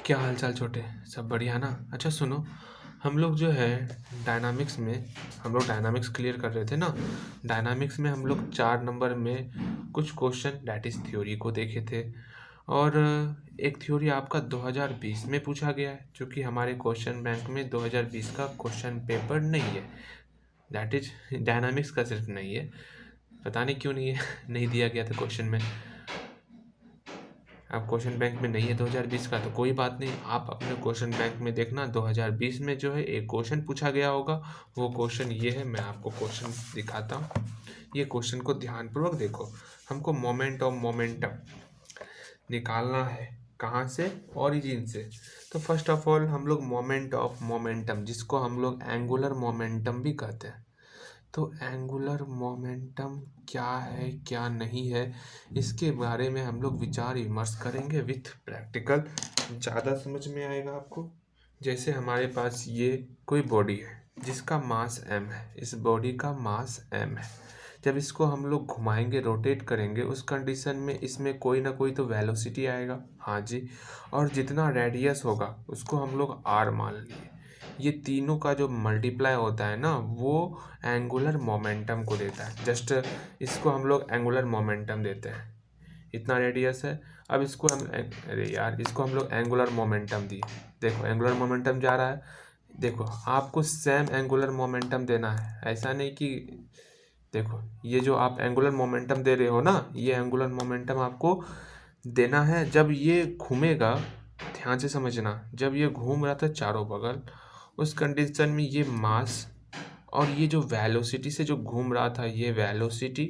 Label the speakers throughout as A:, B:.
A: क्या हाल चाल छोटे? सब बढ़िया ना? अच्छा सुनो, हम लोग जो है डायनामिक्स में हम लोग डायनामिक्स क्लियर कर रहे थे ना। डायनामिक्स में हम लोग 4 नंबर में कुछ क्वेश्चन दैट इज थ्योरी को देखे थे। और एक थ्योरी आपका 2020 में पूछा गया है, जो कि हमारे क्वेश्चन बैंक में 2020 का क्वेश्चन पेपर नहीं है। दैट इज डायनामिक्स का सिर्फ नहीं है, पता नहीं क्यों नहीं है नहीं दिया गया था क्वेश्चन में। अब क्वेश्चन बैंक में नहीं है 2020 का, तो कोई बात नहीं, आप अपने क्वेश्चन बैंक में देखना 2020 में जो है एक क्वेश्चन पूछा गया होगा। वो क्वेश्चन ये है, मैं आपको क्वेश्चन दिखाता हूँ। ये क्वेश्चन को ध्यानपूर्वक देखो। हमको मोमेंट ऑफ मोमेंटम निकालना है। कहाँ से? ओरिजिन से। तो फर्स्ट ऑफ ऑल हम लोग मोमेंट ऑफ मोमेंटम, जिसको हम लोग एंगुलर मोमेंटम भी कहते हैं, तो एंगुलर मोमेंटम क्या है क्या नहीं है, इसके बारे में हम लोग विचार विमर्श करेंगे विथ प्रैक्टिकल। ज़्यादा समझ में आएगा आपको। जैसे हमारे पास ये कोई बॉडी है जिसका मास m है, इस बॉडी का मास m है। जब इसको हम लोग घुमाएंगे, रोटेट करेंगे, उस कंडीशन में इसमें कोई ना कोई तो वेलोसिटी आएगा, हाँ जी। और जितना रेडियस होगा उसको हम लोग r मान लिए। ये तीनों का जो मल्टीप्लाई होता है ना, वो एंगुलर मोमेंटम को देता है। जस्ट इसको हम लोग एंगुलर मोमेंटम देते हैं। इतना रेडियस है, अब इसको हम अरे यार, इसको हम लोग एंगुलर मोमेंटम दिए। देखो एंगुलर मोमेंटम जा रहा है। देखो आपको सेम एंगुलर मोमेंटम देना है, ऐसा नहीं कि देखो ये जो आप एंगुलर मोमेंटम दे रहे हो ना, ये एंगुलर मोमेंटम आपको देना है जब ये घूमेगा। ध्यान से समझना, जब ये घूम रहा था चारों बगल, उस कंडीशन में ये मास और ये जो वेलोसिटी से जो घूम रहा था, ये वेलोसिटी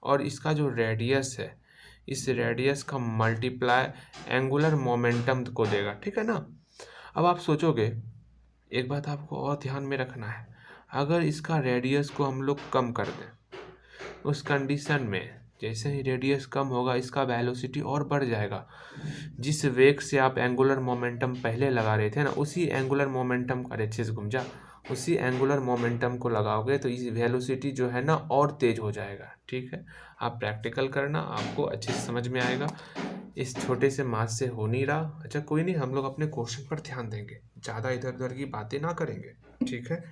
A: और इसका जो रेडियस है, इस रेडियस का मल्टीप्लाई एंगुलर मोमेंटम को देगा, ठीक है ना। अब आप सोचोगे, एक बात आपको और ध्यान में रखना है, अगर इसका रेडियस को हम लोग कम कर दें, उस कंडीशन में जैसे ही रेडियस कम होगा, इसका वेलोसिटी और बढ़ जाएगा। जिस वेग से आप एंगुलर मोमेंटम पहले लगा रहे थे ना, उसी एंगुलर मोमेंटम का, अच्छे से घूम जा, उसी एंगुलर मोमेंटम को लगाओगे तो इस वेलोसिटी जो है ना और तेज हो जाएगा, ठीक है। आप प्रैक्टिकल करना, आपको अच्छे से समझ में आएगा। इस छोटे से मास से हो नहीं रहा, अच्छा कोई नहीं, हम लोग अपने क्वेश्चन पर ध्यान देंगे, ज़्यादा इधर उधर की बातें ना करेंगे, ठीक है।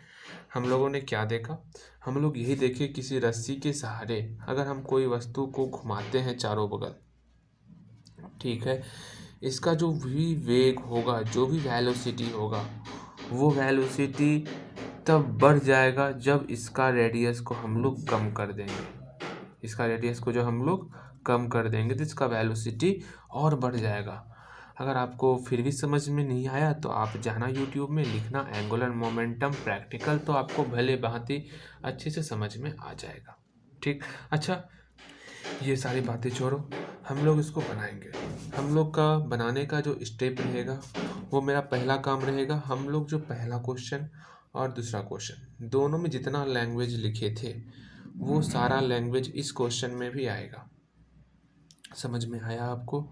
A: हम लोगों ने क्या देखा? हम लोग यही देखे, किसी रस्सी के सहारे अगर हम कोई वस्तु को घुमाते हैं चारों बगल, ठीक है, इसका जो भी वेग होगा, जो भी वेलोसिटी होगा, वो वेलोसिटी तब बढ़ जाएगा जब इसका रेडियस को हम लोग कम कर देंगे। इसका रेडियस को जो हम लोग कम कर देंगे तो इसका वेलोसिटी और बढ़ जाएगा। अगर आपको फिर भी समझ में नहीं आया तो आप जाना यूट्यूब में, लिखना एंगुलर मोमेंटम प्रैक्टिकल, तो आपको भले भांति अच्छे से समझ में आ जाएगा, ठीक। अच्छा ये सारी बातें छोड़ो, हम लोग इसको बनाएंगे। हम लोग का बनाने का जो स्टेप रहेगा, वो मेरा पहला काम रहेगा। हम लोग जो पहला क्वेश्चन और दूसरा क्वेश्चन दोनों में जितना लैंग्वेज लिखे थे, वो सारा लैंग्वेज इस क्वेश्चन में भी आएगा। समझ में आया आपको?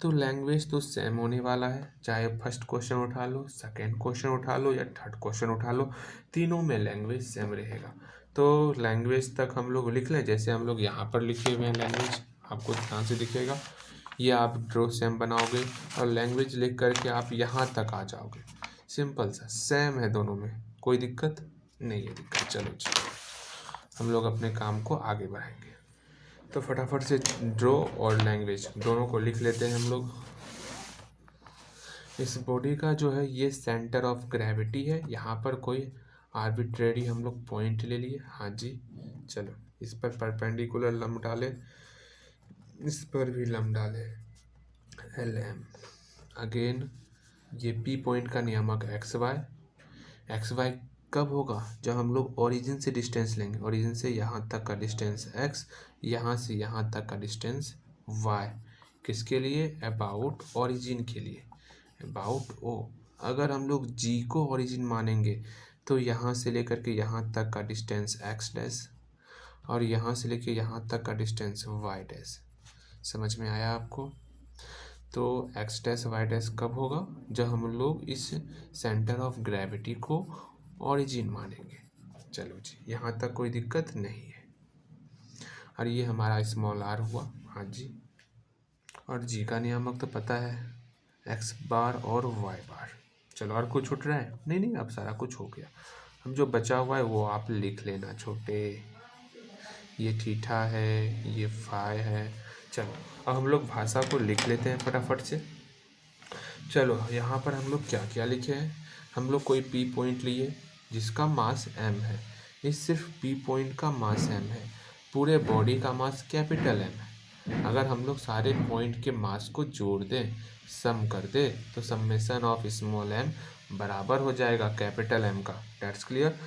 A: तो लैंग्वेज तो सेम होने वाला है, चाहे फर्स्ट क्वेश्चन उठा लो, सेकंड क्वेश्चन उठा लो या थर्ड क्वेश्चन उठा लो, तीनों में लैंग्वेज सेम रहेगा। तो लैंग्वेज तक हम लोग लिख लें, जैसे हम लोग यहाँ पर लिखे हुए हैं लैंग्वेज, आपको ध्यान से दिखेगा। ये आप ड्रॉ सेम बनाओगे और लैंग्वेज लिख करके आप यहाँ तक आ जाओगे। सिंपल सा, सेम है दोनों में, कोई दिक्कत नहीं है। दिक्कत, चलो जी, हम लोग अपने काम को आगे बढ़ाएंगे। तो फटाफट से ड्रॉ और लैंग्वेज दोनों को लिख लेते हैं हम लोग। इस बॉडी का जो है ये सेंटर ऑफ ग्रेविटी है, यहाँ पर कोई आर्बिट्रेरी हम लोग पॉइंट ले लिए, हाँ जी। चलो इस पर परपेंडिकुलर लंब डाले, इस पर भी लंब डाले, एल एम। अगेन ये पी पॉइंट का नियामक एक्स वाई। एक्स वाई कब होगा? जब हम लोग ओरिजिन से डिस्टेंस लेंगे, ओरिजिन से यहाँ तक का डिस्टेंस x, यहाँ से यहाँ तक का डिस्टेंस y। किसके लिए? अबाउट ओरिजिन के लिए, अबाउट ओ। अगर हम लोग g को ओरिजिन मानेंगे तो यहाँ से लेकर के यहाँ तक का डिस्टेंस x डैश और यहाँ से लेकर यहाँ तक का डिस्टेंस y डैश। समझ में आया आपको? तो एक्स डैश वाई डैश कब होगा? जब हम लोग इस सेंटर ऑफ ग्रेविटी को ओरिजिन मानेंगे। चलो जी, यहाँ तक कोई दिक्कत नहीं है। और ये हमारा स्मॉल आर हुआ, हाँ जी। और जी का नियामक तो पता है, एक्स बार और वाई बार। चलो और कुछ छूट रहा है? नहीं नहीं, अब सारा कुछ हो गया। हम जो बचा हुआ है वो आप लिख लेना छोटे। ये थीटा है, ये फाई है। चलो अब हम लोग भाषा को लिख लेते हैं फटाफट से। चलो यहाँ पर हम लोग क्या क्या लिखे हैं। हम लोग कोई पी पॉइंट लिए जिसका मास m है। ये सिर्फ पी पॉइंट का मास m है, पूरे बॉडी का मास कैपिटल M है। अगर हम लोग सारे पॉइंट के मास को जोड़ दें, सम कर दे, तो समेशन ऑफ स्मॉल m बराबर हो जाएगा कैपिटल M का। That's clear.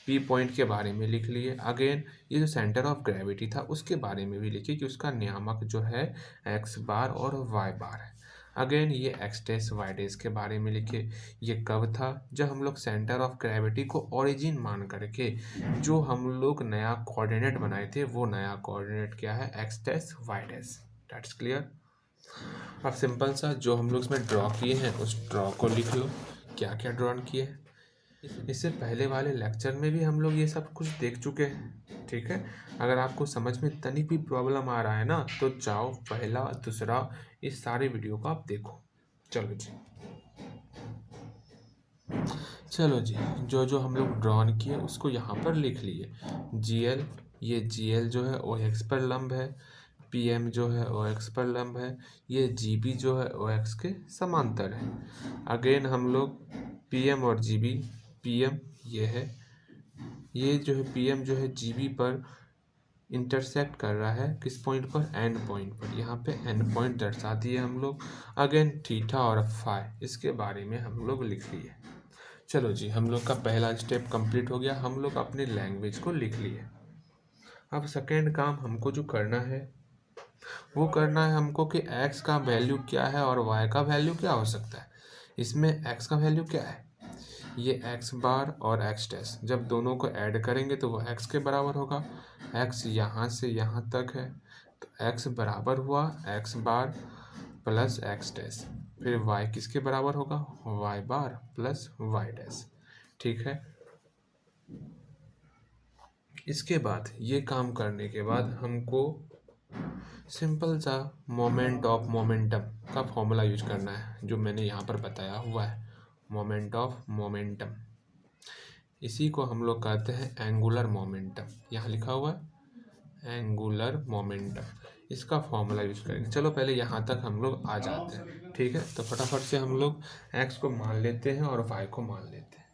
A: पी पॉइंट के बारे में लिख लिए। अगेन ये जो सेंटर ऑफ ग्रेविटी था उसके बारे में भी लिखिए कि उसका नियामक जो है एक्स बार और वाई बार है। अगेन ये एक्स डैश वाई डैश के बारे में लिखिए। ये कब था? जब हम लोग सेंटर ऑफ ग्रेविटी को ओरिजिन मान करके जो हम लोग नया कोऑर्डिनेट बनाए थे, वो नया कोऑर्डिनेट क्या है? X dash Y dash. That's clear. अब सिंपल सा जो हम लोग इसमें ड्रॉ किए हैं उस ड्रॉ को लिख लो, क्या क्या ड्रॉ किए हैं। इससे पहले वाले लेक्चर में भी हम लोग ये सब कुछ देख चुके हैं, ठीक है। अगर आपको समझ में तनिक भी प्रॉब्लम आ रहा है ना, तो जाओ पहला दूसरा इस सारे वीडियो को आप देखो। चलो जी, चलो जी, जो जो हम लोग ड्रॉन किए उसको यहाँ पर लिख लिए। GL, ये GL जो है ओ एक्स पर लंब है। PM जो है ओ एक्स पर लंब है। ये GB जो है ओ एक्स के समांतर है। अगेन हम लोग PM और GB, PM ये है, ये जो है PM जो है GB पर इंटरसेक्ट कर रहा है, किस पॉइंट पर? एंड पॉइंट पर। यहाँ पे एंड पॉइंट दर्शा दिए हम लोग। अगेन थीटा और फाई, इसके बारे में हम लोग लिख लिए। चलो जी, हम लोग का पहला स्टेप कंप्लीट हो गया, हम लोग अपने लैंग्वेज को लिख लिए। अब सेकेंड काम हमको जो करना है वो करना है हमको कि x का वैल्यू क्या है और y का वैल्यू क्या हो सकता है। इसमें x का वैल्यू क्या है? ये x बार और x डैश, जब दोनों को ऐड करेंगे तो वो x के बराबर होगा। x यहाँ से यहाँ तक है तो x बराबर हुआ x बार प्लस x डैश। फिर y किसके बराबर होगा? y बार प्लस y डैश, ठीक है। इसके बाद ये काम करने के बाद हमको सिंपल सा मोमेंट ऑफ मोमेंटम का फॉर्मूला यूज करना है, जो मैंने यहाँ पर बताया हुआ है, मोमेंट ऑफ मोमेंटम। इसी को हम लोग कहते हैं एंगुलर मोमेंटम। यहाँ लिखा हुआ है एंगुलर मोमेंटम, इसका फॉर्मूला यूज करेंगे। चलो पहले यहाँ तक हम लोग आ जाते हैं, ठीक है। तो फटाफट से हम लोग एक्स को मान लेते हैं और वाई को मान लेते हैं।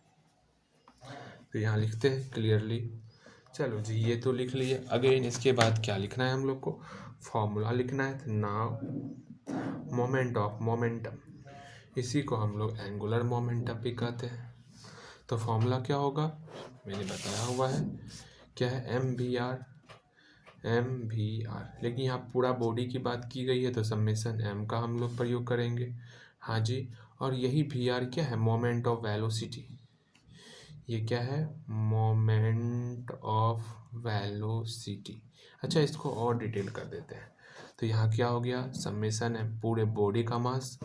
A: तो यहाँ लिखते हैं क्लियरली। चलो जी, ये तो लिख लिए। अगेन इसके बाद क्या लिखना है हम लोग को? फॉर्मूला लिखना है। नाउ मोमेंट ऑफ मोमेंटम, इसी को हम लोग एंगुलर मोमेंटम भी कहते हैं। तो फॉर्मूला क्या होगा? मैंने बताया हुआ है, क्या है? M V R. लेकिन यहाँ पूरा बॉडी की बात की गई है तो समेशन m का हम लोग प्रयोग करेंगे। हाँ जी, और यही वी आर क्या है? Moment of velocity. ये क्या है? Moment of velocity. अच्छा, इसको और डिटेल कर देते हैं। तो यहाँ क्या हो गया? समेशन है पूरे बॉडी का mass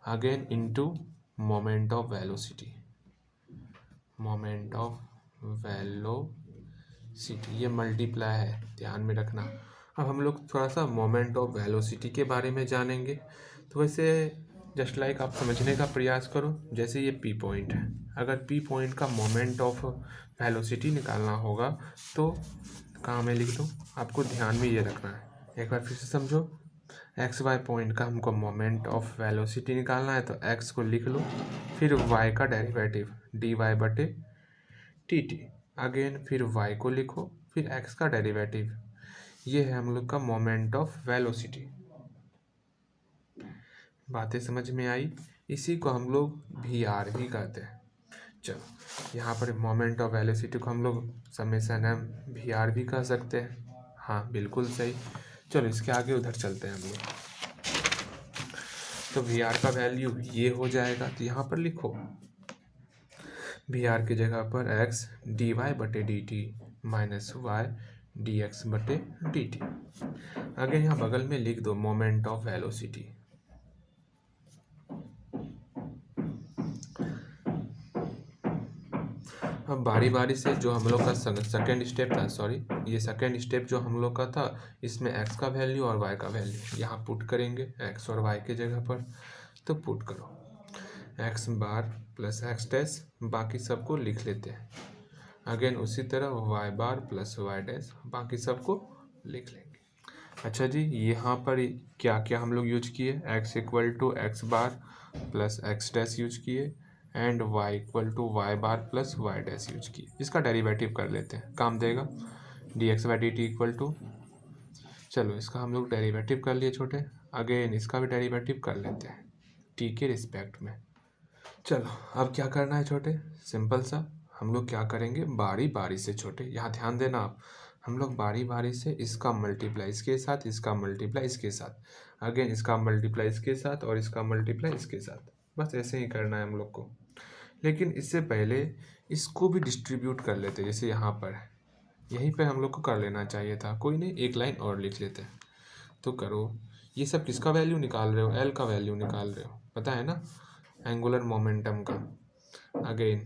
A: again into moment of velocity. Moment of velocity ये मल्टीप्लाई है, ध्यान में रखना। अब हम लोग थोड़ा सा मोमेंट ऑफ वेलोसिटी के बारे में जानेंगे। तो वैसे जस्ट लाइक आप समझने का प्रयास करो। जैसे ये पी पॉइंट है, अगर पी पॉइंट का मोमेंट ऑफ वेलोसिटी निकालना होगा तो कहाँ मैं लिख दूँ? आपको ध्यान में ये रखना है। एक बार फिर से समझो। एक्स वाई पॉइंट का हमको मोमेंट ऑफ वेलोसिटी निकालना है, तो एक्स को लिख लो, फिर वाई का डेरिवेटिव dy बटे dt। अगेन फिर y को लिखो, फिर x का डेरिवेटिव। ये है हम लोग का मोमेंट ऑफ वेलोसिटी। बातें समझ में आई? इसी को हम लोग VR भी कहते हैं। चलो यहाँ पर मोमेंट ऑफ वेलोसिटी को हम लोग समेशन m VR भी कह सकते हैं। हाँ बिल्कुल सही। चलो इसके आगे उधर चलते हैं हम लोग। तो VR का वैल्यू ये हो जाएगा, तो यहाँ पर लिखो VR की जगह पर x dy बटे dt माइनस y dx बटे dt। आगे यहाँ बगल में लिख दो मोमेंट ऑफ वेलोसिटी। अब बारी बारी से जो हम लोग का सेकेंड स्टेप था, सॉरी ये सेकेंड स्टेप जो हम लोग का था, इसमें x का वैल्यू और y का वैल्यू यहाँ पुट करेंगे x और y के जगह पर। तो पुट करो x bar plus X dash, बाकी सबको लिख लेते हैं। अगेन उसी तरह Y bar plus Y dash, बाकी सबको लिख लेंगे। अच्छा जी, यहाँ पर क्या क्या हम लोग यूज किए, X equal to X bar plus X dash use किए and Y equal to Y bar plus Y dash use किए। इसका डेरिवेटिव कर लेते हैं, काम देगा। D X by D T equal to, चलो इसका हम लोग डेरिवेटिव कर लिए छोटे। अगेन इसका भी डेरिवेटिव कर लेते हैं टी के रिस्पेक्ट में। चलो अब क्या करना है छोटे, सिंपल सा हम लोग क्या करेंगे, बारी बारी से छोटे, यहाँ ध्यान देना आप, हम लोग बारी बारी से इसका मल्टीप्लाई इसके साथ, इसका मल्टीप्लाई इसके साथ, अगेन इसका मल्टीप्लाई इसके साथ और इसका मल्टीप्लाई इसके साथ, बस ऐसे ही करना है हम लोग को। लेकिन इससे पहले इसको भी डिस्ट्रीब्यूट कर लेते, जैसे यहाँ पर यहीं पर हम लोग को कर लेना चाहिए था, कोई नहीं एक लाइन और लिख लेते हैं। तो करो, ये सब किसका वैल्यू निकाल रहे हो, एल का वैल्यू निकाल रहे हो, पता है ना, एंगुलर मोमेंटम का। अगेन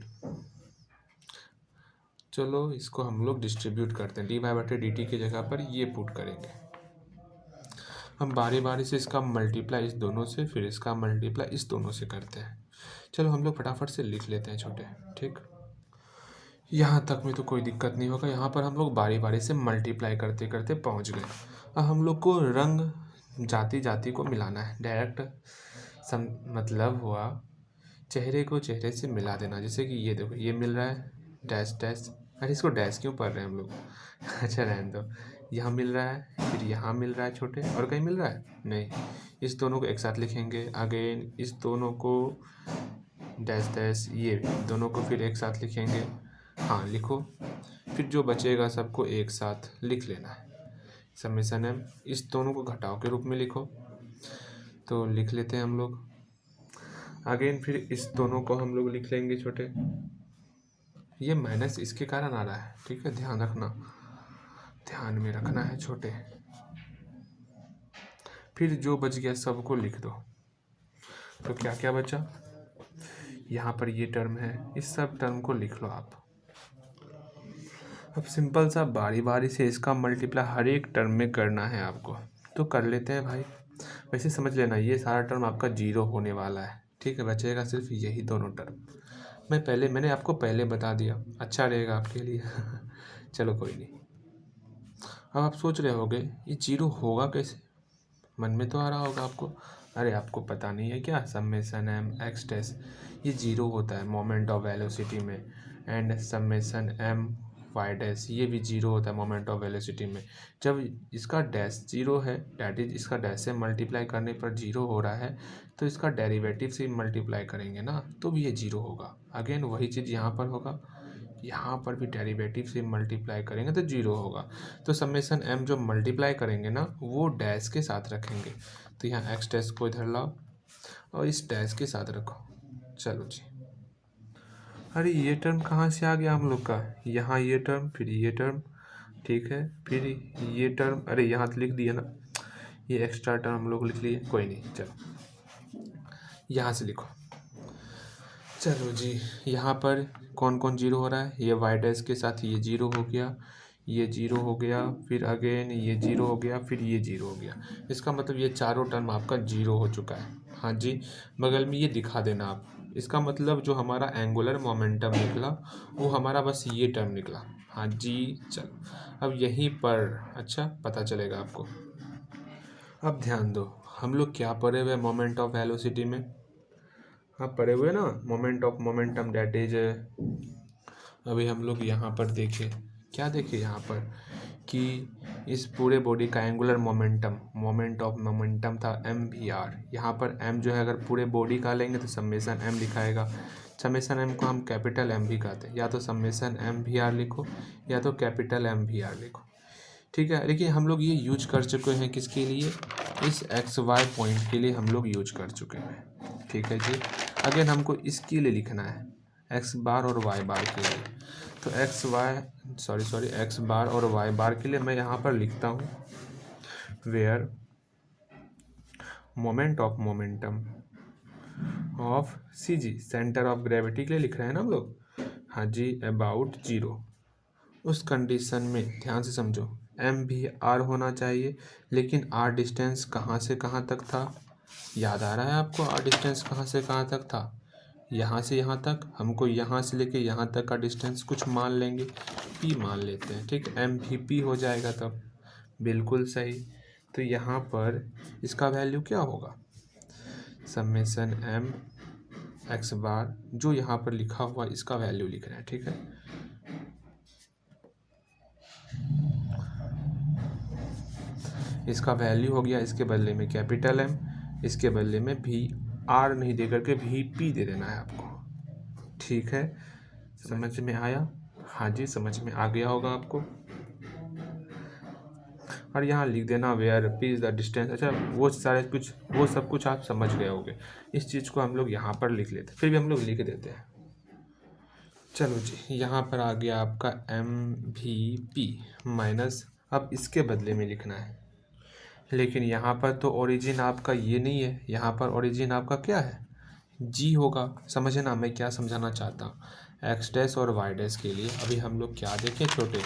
A: चलो इसको हम लोग डिस्ट्रीब्यूट करते हैं, डी वाई बटे डी टी की जगह पर ये पुट करेंगे। हम बारी बारी से इसका मल्टीप्लाई इस दोनों से, फिर इसका मल्टीप्लाई इस दोनों से करते हैं। चलो हम लोग फटाफट से लिख लेते हैं छोटे, ठीक, यहाँ तक में तो कोई दिक्कत नहीं होगा। यहाँ पर हम लोग बारी बारी से मल्टीप्लाई करते करते पहुँच गए। अब हम लोग को रंग जाति जाति को मिलाना है, डायरेक्ट मतलब हुआ चेहरे को चेहरे से मिला देना। जैसे कि ये देखो, ये मिल रहा है डैश डैश, अरे इसको डैश क्यों पढ़ रहे हैं हम लोग अच्छा रहने दो, यहाँ मिल रहा है, फिर यहाँ मिल रहा है छोटे, और कहीं मिल रहा है नहीं, इस दोनों को एक साथ लिखेंगे। अगेन इस दोनों को डैश डैश, ये दोनों को फिर एक साथ लिखेंगे, हाँ लिखो, फिर जो बचेगा सबको एक साथ लिख लेना है, समेसन एम, इस दोनों को घटाव के रूप में लिखो, तो लिख लेते हैं हम लोग। अगेन फिर इस दोनों को हम लोग लिख लेंगे छोटे, ये माइनस इसके कारण आ रहा है, ठीक है, ध्यान रखना, ध्यान में रखना है छोटे। फिर जो बच गया सबको लिख दो, तो क्या क्या बचा, यहाँ पर ये टर्म है, इस सब टर्म को लिख लो आप। अब सिंपल सा बारी बारी से इसका मल्टीप्लाई हर एक टर्म में करना है आपको, तो कर लेते हैं भाई। वैसे समझ लेना ये सारा टर्म आपका जीरो होने वाला है, ठीक है, बचेगा सिर्फ यही दोनों टर्म। मैंने आपको पहले बता दिया, अच्छा रहेगा आपके लिए चलो कोई नहीं। अब आप सोच रहे होगे ये जीरो होगा कैसे, मन में तो आ रहा होगा आपको, अरे आपको पता नहीं है क्या, समेसन एम एक्स डैश ये जीरो होता है मोमेंट ऑफ वेलोसिटी में, and summation M Y dash ये भी जीरो होता है मोमेंट ऑफ वेलोसिटी में। जब इसका डैश जीरो है, डैट इज इसका डैश से मल्टीप्लाई करने पर जीरो हो रहा है, तो इसका डेरिवेटिव से मल्टीप्लाई करेंगे ना, तो भी ये जीरो होगा। अगेन वही चीज़ यहाँ पर होगा, यहाँ पर भी डेरिवेटिव से मल्टीप्लाई करेंगे तो जीरो होगा। तो समेसन एम जो मल्टीप्लाई करेंगे ना, वो डैश के साथ रखेंगे, तो यहाँ एक्स डैश को इधर लाओ और इस डैश के साथ रखो। चलो जी, अरे ये टर्म कहाँ से आ गया हम लोग का, यहाँ ये टर्म, फिर ये टर्म, ठीक है, फिर ये टर्म, अरे यहाँ तो लिख दिया ना, ये एक्स्ट्रा टर्म हम लोग लिख लिए, कोई नहीं, चलो यहाँ से लिखो। चलो जी, यहाँ पर कौन कौन जीरो हो रहा है, ये वाई डैश के साथ ये जीरो हो गया, ये जीरो हो गया, फिर अगेन ये जीरो हो गया, फिर ये जीरो हो गया। इसका मतलब ये चारों टर्म आपका जीरो हो चुका है। हाँ जी, बगल में ये दिखा देना आप, इसका मतलब जो हमारा एंगुलर मोमेंटम निकला वो हमारा बस ये टर्म निकला। हाँ जी, चलो अब यहीं पर अच्छा पता चलेगा आपको। अब ध्यान दो, हम लोग क्या पढ़े हुए मोमेंट ऑफ वेलोसिटी में, आप पढ़े हुए ना moment of momentum, that is, अभी हम लोग यहाँ पर देखें, क्या देखें यहाँ पर कि इस पूरे बॉडी का angular momentum, moment of momentum था एम वी आर। यहाँ पर एम जो है अगर पूरे बॉडी का लेंगे तो समेसन एम लिखाएगा, समेसन एम को हम कैपिटल एम भी कहते हैं, या तो समेसन एम वी आर लिखो या तो कैपिटल एम वी आर लिखो, ठीक है। लेकिन हम लोग ये यूज कर चुके हैं किसके लिए, इस एक्स वाई पॉइंट के लिए हम लोग यूज कर चुके हैं, ठीक है जी। अगेन हमको इसके लिए लिखना है, एक्स बार और वाई बार के लिए, तो एक्स बार और वाई बार के लिए मैं यहाँ पर लिखता हूँ where moment of momentum of C G, centre of gravity के लिए लिख रहे हैं ना हम लोग, हाँ जी, अबाउट जीरो। उस कंडीशन में ध्यान से समझो, एम भी आर होना चाहिए, लेकिन आर डिस्टेंस कहाँ से कहाँ तक था, याद आ रहा है आपको डिस्टेंस कहाँ से कहाँ तक था? यहाँ से यहाँ तक। हमको यहाँ से लेके यहाँ तक का डिस्टेंस कुछ मान लेंगे, p मान लेते हैं, ठीक। m भी p हो जाएगा तब। बिल्कुल सही। तो यहाँ पर इसका वैल्यू क्या होगा? समेसन m x बार, जो यहाँ पर लिखा हुआ इसका वैल्यू लिख रहे हैं, ठीक है। इसका वैल्यू हो गया, इसके बदले में कैपिटल M, इसके बदले में भी R नहीं दे करके भी P दे देना है आपको, ठीक है। समझ में आया? हाँ जी, समझ में आ गया होगा आपको। और यहाँ लिख देना where P is the distance. अच्छा, वो सब कुछ आप समझ गए होगे। इस चीज़ को हम लोग यहाँ पर लिख लेते हैं, फिर भी हम लोग लिख देते हैं। चलो जी, यहाँ पर आ गया आपका MVP माइनस, अब इसके बदले में लिखना है। लेकिन यहाँ पर तो ओरिजिन आपका ये नहीं है, यहाँ पर ओरिजिन आपका क्या है? G होगा। समझना मैं क्या समझाना चाहता हूँ। एक्स डैश और वाई डैश के लिए अभी हम लोग क्या देखें छोटे,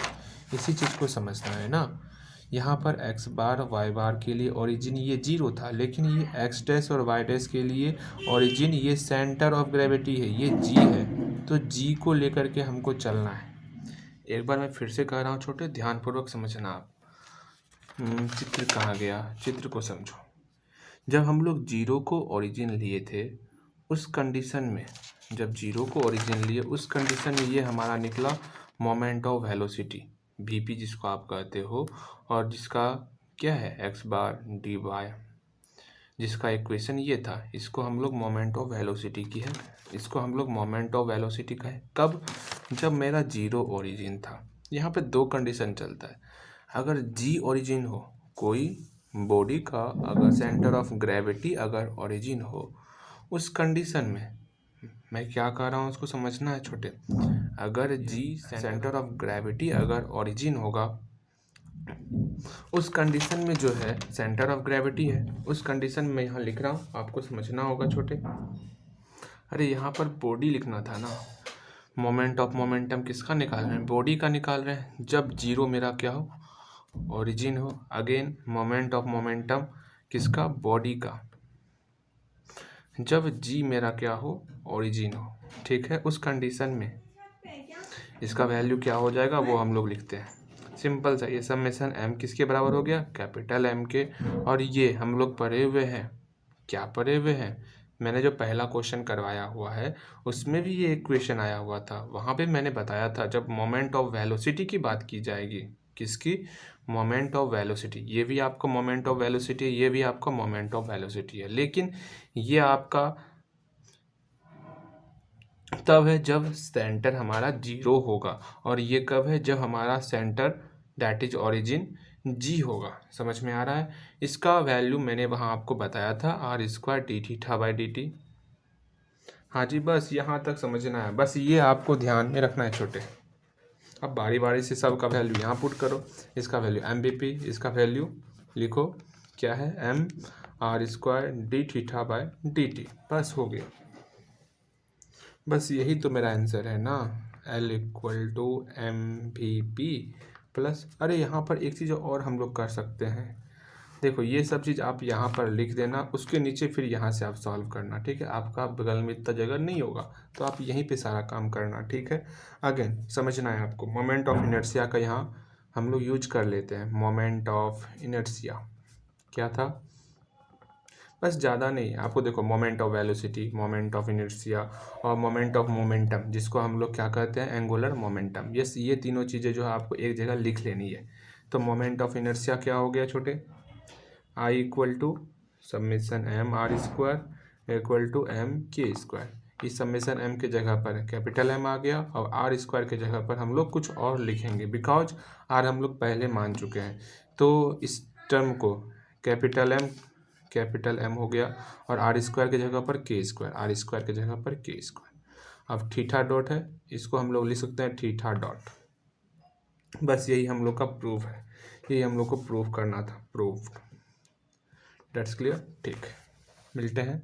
A: इसी चीज़ को समझना है ना। यहाँ पर एक्स बार वाई बार के लिए ओरिजिन ये 0 था, लेकिन ये एक्स डैश और वाई डैश के लिए ओरिजिन ये सेंटर ऑफ ग्रेविटी है, ये G है। तो G को लेकर के हमको चलना है। एक बार मैं फिर से कह रहा हूँ छोटे, ध्यानपूर्वक समझना आप। चित्र कहाँ गया? चित्र को समझो। जब हम लोग 0 को ओरिजिन लिए थे, उस कंडीशन में, जब 0 को ओरिजिन लिए उस कंडीशन में ये हमारा निकला मोमेंट ऑफ वेलोसिटी, VP जिसको आप कहते हो, और जिसका क्या है x बार dy, जिसका इक्वेशन ये था। इसको हम लोग मोमेंट ऑफ वेलोसिटी की है, इसको हम लोग मोमेंट ऑफ वेलोसिटी का है। कब? जब मेरा 0 ओरिजिन था। यहाँ पे दो कंडीशन चलता है। अगर G ओरिजिन हो, कोई बॉडी का अगर सेंटर ऑफ ग्रेविटी अगर ओरिजिन हो, उस कंडीशन में मैं क्या कह रहा हूँ उसको समझना है छोटे। अगर G सेंटर ऑफ ग्रेविटी अगर ओरिजिन होगा, उस कंडीशन में जो है सेंटर ऑफ ग्रेविटी है, उस कंडीशन में यहाँ लिख रहा हूँ, आपको समझना होगा छोटे। अरे यहाँ पर बॉडी लिखना था ना। मोमेंट ऑफ मोमेंटम किसका निकाल रहे हैं? बॉडी का निकाल रहे हैं। जब 0 मेरा क्या हो? ओरिजिन हो। अगेन मोमेंट ऑफ मोमेंटम किसका? बॉडी का। जब G मेरा क्या हो? ओरिजिन हो, ठीक है। उस कंडीशन में इसका वैल्यू क्या हो जाएगा वो हम लोग लिखते हैं। सिंपल सा, ये समेसन M किसके बराबर हो गया? कैपिटल M के। और ये हम लोग पढ़े हुए हैं, क्या पढ़े हुए हैं? मैंने जो पहला क्वेश्चन करवाया हुआ है उसमें भी ये इक्वेशन आया हुआ था। वहाँ पे मैंने बताया था जब मोमेंट ऑफ वेलोसिटी की बात की जाएगी, किसकी? Moment of velocity. ये भी आपका मोमेंट ऑफ वेलोसिटी है, ये भी आपका मोमेंट ऑफ वेलोसिटी है, लेकिन ये आपका तब है जब सेंटर हमारा 0 होगा, और ये कब है? जब हमारा centre that is origin G होगा। समझ में आ रहा है? इसका वैल्यू मैंने वहाँ आपको बताया था, r² d theta by dt। हाँ जी, बस यहाँ तक समझना है, बस ये आपको ध्यान में रखना है छोटे। अब बारी बारी से सब का वैल्यू यहाँ पुट करो। इसका वैल्यू MVP, इसका वैल्यू लिखो क्या है? m r² d theta by dt। बस हो गया। बस यही तो मेरा आंसर है ना, L = MVP प्लस। अरे यहाँ पर एक चीज़ और हम लोग कर सकते हैं, देखो ये सब चीज़ आप यहाँ पर लिख देना, उसके नीचे फिर यहाँ से आप सॉल्व करना, ठीक है। आपका बगल में इतना जगह नहीं होगा तो आप यहीं पे सारा काम करना, ठीक है। अगेन समझना है आपको, मोमेंट ऑफ इनर्शिया का यहाँ हम लोग यूज कर लेते हैं। मोमेंट ऑफ इनर्शिया क्या था? बस ज़्यादा नहीं, आपको देखो moment of velocity, moment of inertia और मोमेंट ऑफ मोमेंटम, जिसको हम लोग क्या कहते हैं? Angular momentum. ये तीनों चीज़ें जो है आपको एक जगह लिख लेनी है। तो मोमेंट ऑफ इनर्शिया क्या हो गया छोटे? I = summation M r² = M k²। इस समेसन M के जगह पर कैपिटल M आ गया, और r² के जगह पर हम लोग कुछ और लिखेंगे, बिकॉज r हम लोग पहले मान चुके हैं। तो इस टर्म को कैपिटल M हो गया, और r² के जगह पर k², r² के जगह पर k²। अब थीटा डॉट है, इसको हम लोग लिख सकते हैं थीटा डॉट। बस यही हम लोग का प्रूफ है, यही हम लोग को प्रूफ करना था। प्रूफ, दैट्स क्लियर, ठीक। मिलते हैं।